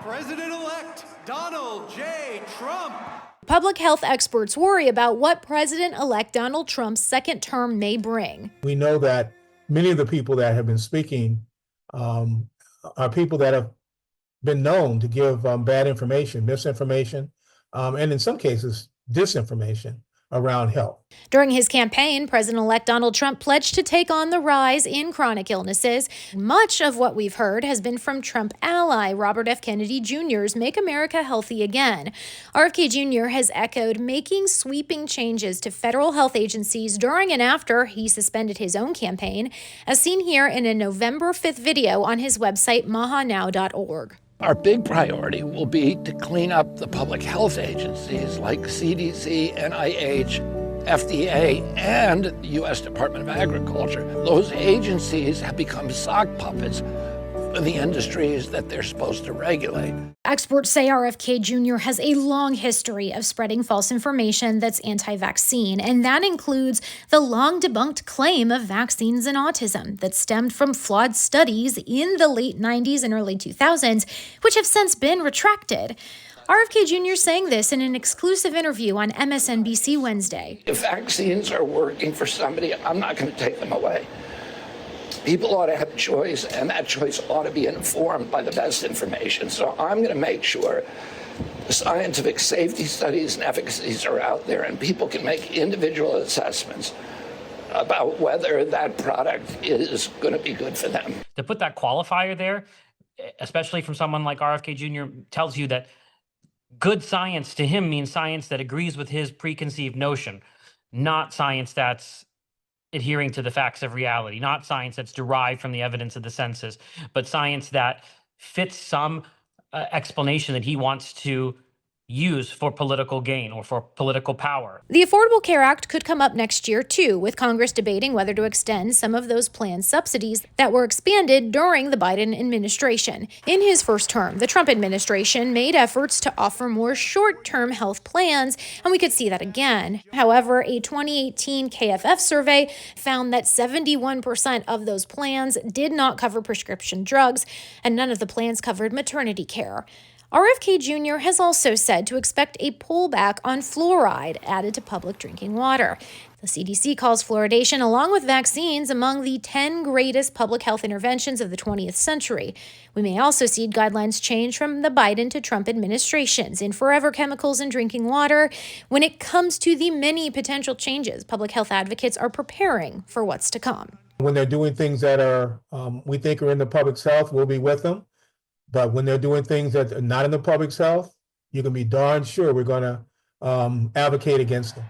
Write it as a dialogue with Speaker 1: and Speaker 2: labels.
Speaker 1: President-elect Donald J. Trump.
Speaker 2: Public health experts worry about what President-elect Donald Trump's second term may bring.
Speaker 3: We know that many of the people that have been speaking are people that have been known to give bad information, misinformation, and in some cases, disinformation around health.
Speaker 2: During his campaign, President-elect Donald Trump pledged to take on the rise in chronic illnesses. Much of what we've heard has been from Trump ally Robert F. Kennedy Jr.'s Make America Healthy Again. RFK Jr. has echoed making sweeping changes to federal health agencies during and after he suspended his own campaign, as seen here in a November 5th video on his website, mahanow.org.
Speaker 4: Our big priority will be to clean up the public health agencies like CDC, NIH, FDA, and the U.S. Department of Agriculture. Those agencies have become sock puppets for the industries that they're supposed to regulate.
Speaker 2: Experts say RFK Jr. has a long history of spreading false information that's anti-vaccine, and that includes the long-debunked claim of vaccines and autism that stemmed from flawed studies in the late 90s and early 2000s, which have since been retracted. RFK Jr. saying this in an exclusive interview on MSNBC Wednesday.
Speaker 4: If vaccines are working for somebody, I'm not going to take them away. People ought to have a choice, and that choice ought to be informed by the best information. So I'm going to make sure the scientific safety studies and efficacies are out there, and people can make individual assessments about whether that product is going to be good for them.
Speaker 5: To put that qualifier there, especially from someone like RFK Jr., tells you that good science to him means science that agrees with his preconceived notion, not science that's adhering to the facts of reality, not science that's derived from the evidence of the senses, but science that fits some explanation that he wants to use for political gain or for political power.
Speaker 2: The Affordable Care Act could come up next year, too, with Congress debating whether to extend some of those planned subsidies that were expanded during the Biden administration. In his first term, the Trump administration made efforts to offer more short-term health plans, and we could see that again. However, a 2018 KFF survey found that 71% of those plans did not cover prescription drugs, and none of the plans covered maternity care. RFK Jr. has also said to expect a pullback on fluoride added to public drinking water. The CDC calls fluoridation, along with vaccines, among the 10 greatest public health interventions of the 20th century. We may also see guidelines change from the Biden to Trump administrations in forever chemicals in drinking water. When it comes to the many potential changes, public health advocates are preparing for what's to come.
Speaker 3: When they're doing things that are we think are in the public's health, we'll be with them. But when they're doing things that are not in the public's health, you can be darn sure we're going to advocate against them.